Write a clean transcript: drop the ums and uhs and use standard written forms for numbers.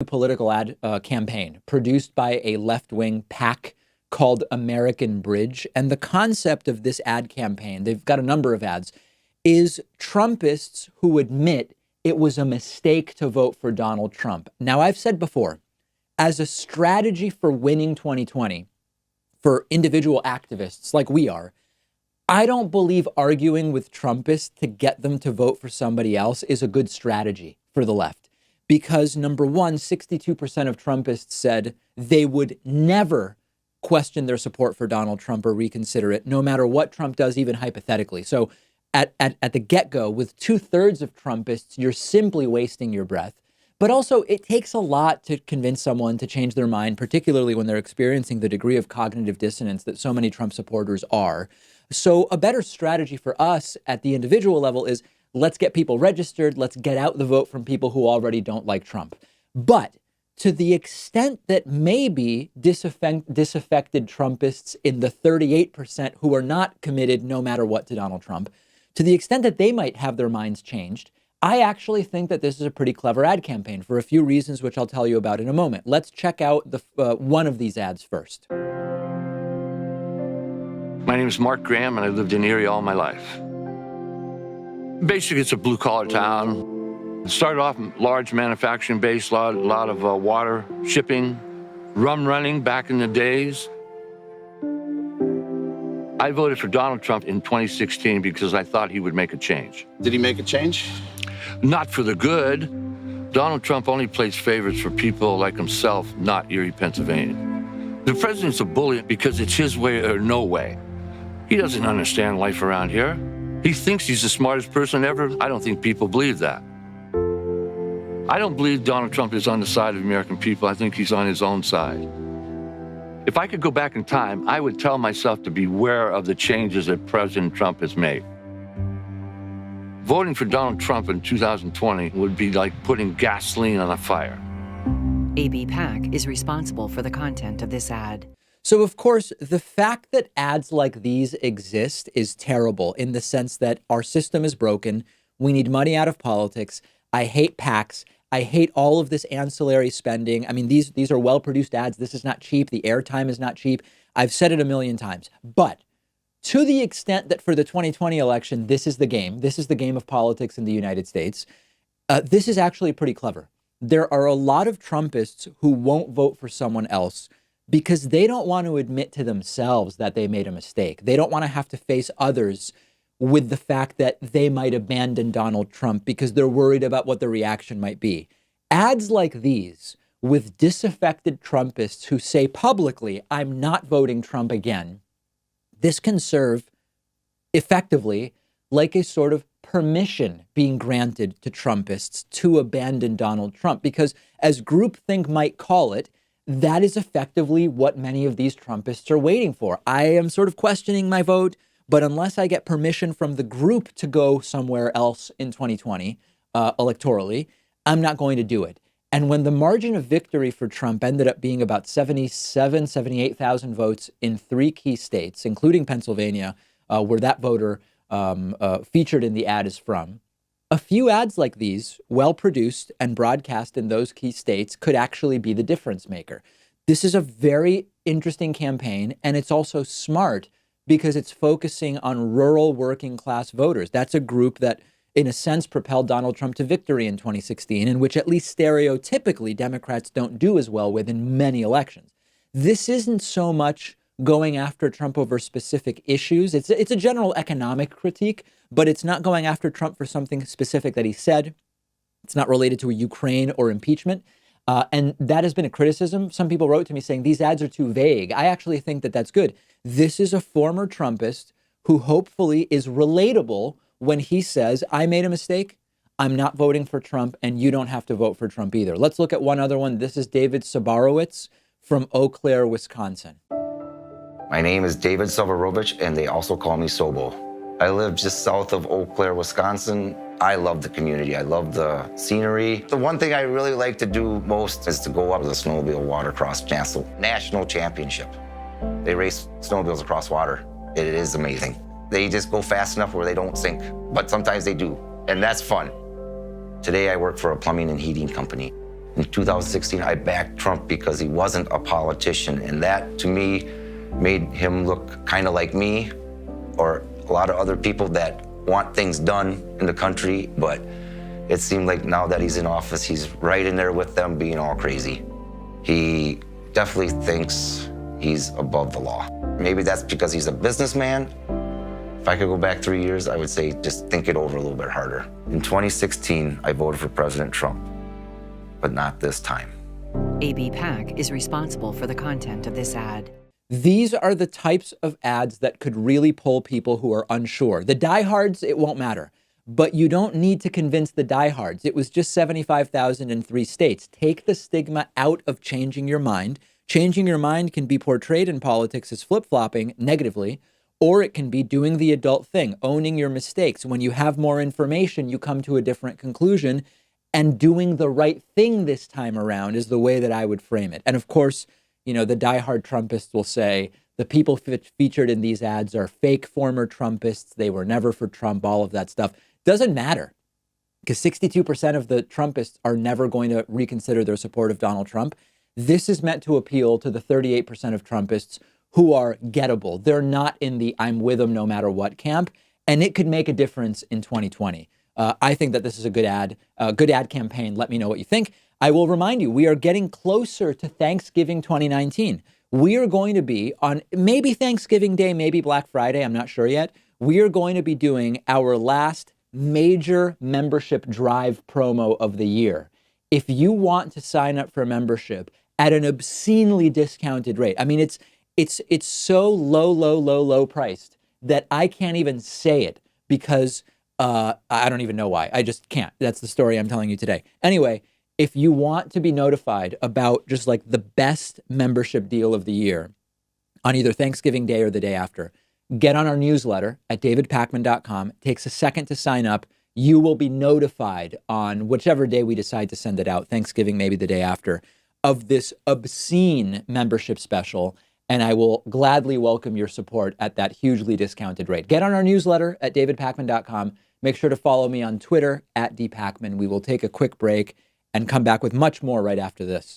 political ad campaign produced by a left-wing PAC called American Bridge. And the concept of this ad campaign, they've got a number of ads, is Trumpists who admit it was a mistake to vote for Donald Trump. Now, I've said before, as a strategy for winning 2020, for individual activists like we are, I don't believe arguing with Trumpists to get them to vote for somebody else is a good strategy for the left. Because number one, 62% of Trumpists said they would never question their support for Donald Trump or reconsider it, no matter what Trump does, even hypothetically. So at the get-go, with 2/3 of Trumpists, you're simply wasting your breath. But also, it takes a lot to convince someone to change their mind, particularly when they're experiencing the degree of cognitive dissonance that so many Trump supporters are. So a better strategy for us at the individual level is let's get people registered. Let's get out the vote from people who already don't like Trump. But to the extent that maybe disaffected Trumpists in the 38% who are not committed no matter what to Donald Trump, to the extent that they might have their minds changed, I actually think that this is a pretty clever ad campaign for a few reasons, which I'll tell you about in a moment. Let's check out one of these ads first. My name is Mark Graham, and I lived in Erie all my life. Basically, it's a blue-collar town. It started off large manufacturing base, a lot of water shipping, rum running back in the days. I voted for Donald Trump in 2016 because I thought he would make a change. Did he make a change? Not for the good. Donald Trump only plays favorites for people like himself, not Erie, Pennsylvania. The president's a bully because it's his way or no way. He doesn't understand life around here. He thinks he's the smartest person ever. I don't think people believe that. I don't believe Donald Trump is on the side of the American people. I think he's on his own side. If I could go back in time, I would tell myself to beware of the changes that President Trump has made. Voting for Donald Trump in 2020 would be like putting gasoline on a fire. AB PAC is responsible for the content of this ad. So, of course, the fact that ads like these exist is terrible in the sense that our system is broken. We need money out of politics. I hate PACs. I hate all of this ancillary spending. I mean, these are well-produced ads. This is not cheap. The airtime is not cheap. I've said it a million times. But to the extent that for the 2020 election, this is the game. This is the game of politics in the United States. This is actually pretty clever. There are a lot of Trumpists who won't vote for someone else because they don't want to admit to themselves that they made a mistake. They don't want to have to face others with the fact that they might abandon Donald Trump because they're worried about what the reaction might be. Ads like these with disaffected Trumpists who say publicly, I'm not voting Trump again, this can serve effectively like a sort of permission being granted to Trumpists to abandon Donald Trump, because as groupthink might call it, that is effectively what many of these Trumpists are waiting for. I am sort of questioning my vote, but unless I get permission from the group to go somewhere else in 2020 electorally, I'm not going to do it. And when the margin of victory for Trump ended up being about 78,000 votes in 3 key states, including Pennsylvania, where that voter featured in the ad is from, a few ads like these, well-produced and broadcast in those key states, could actually be the difference maker. This is a very interesting campaign, and it's also smart because it's focusing on rural working class voters. That's a group that, in a sense, propelled Donald Trump to victory in 2016, and which at least stereotypically Democrats don't do as well with in many elections. This isn't so much going after Trump over specific issues. It's a general economic critique, but it's not going after Trump for something specific that he said. It's not related to a Ukraine or impeachment. And that has been a criticism. Some people wrote to me saying these ads are too vague. I actually think that that's good. This is a former Trumpist who hopefully is relatable when he says, I made a mistake. I'm not voting for Trump, and you don't have to vote for Trump either. Let's look at one other one. This is David Sabarowitz from Eau Claire, Wisconsin. My name is David Silverovich, and they also call me Sobo. I live just south of Eau Claire, Wisconsin. I love the community. I love the scenery. The one thing I really like to do most is to go up to the snowmobile watercross national championship. They race snowmobiles across water. It is amazing. They just go fast enough where they don't sink, but sometimes they do, and that's fun. Today I work for a plumbing and heating company. In 2016, I backed Trump because he wasn't a politician, and that, to me, made him look kind of like me or a lot of other people that want things done in the country, but it seemed like now that he's in office, he's right in there with them being all crazy. He definitely thinks he's above the law. Maybe that's because he's a businessman. If I could go back 3 years, I would say just think it over a little bit harder. In 2016, I voted for President Trump, but not this time. AB PAC is responsible for the content of this ad. These are the types of ads that could really pull people who are unsure. The diehards, it won't matter. But you don't need to convince the diehards. It was just 75,000 in 3 states. Take the stigma out of changing your mind. Changing your mind can be portrayed in politics as flip-flopping negatively, or it can be doing the adult thing, owning your mistakes. When you have more information, you come to a different conclusion, and doing the right thing this time around is the way that I would frame it. And of course, you know, the diehard Trumpists will say the people featured in these ads are fake former Trumpists. They were never for Trump, all of that stuff. Doesn't matter, because 62% of the Trumpists are never going to reconsider their support of Donald Trump. This is meant to appeal to the 38% of Trumpists who are gettable. They're not in the I'm with them no matter what camp, and it could make a difference in 2020. I think that this is a good ad campaign. Let me know what you think. I will remind you, we are getting closer to Thanksgiving 2019. We are going to be on maybe Thanksgiving Day, maybe Black Friday. I'm not sure yet. We are going to be doing our last major membership drive promo of the year. If you want to sign up for a membership at an obscenely discounted rate, I mean, it's so low priced that I can't even say it because I don't even know why. I just can't. That's the story I'm telling you today. Anyway, if you want to be notified about just like the best membership deal of the year on either Thanksgiving Day or the day after, get on our newsletter at davidpakman.com. It takes a second to sign up. You will be notified on whichever day we decide to send it out, Thanksgiving, maybe the day after, of this obscene membership special. And I will gladly welcome your support at that hugely discounted rate. Get on our newsletter at davidpakman.com. Make sure to follow me on Twitter at dpakman. We will take a quick break and come back with much more right after this.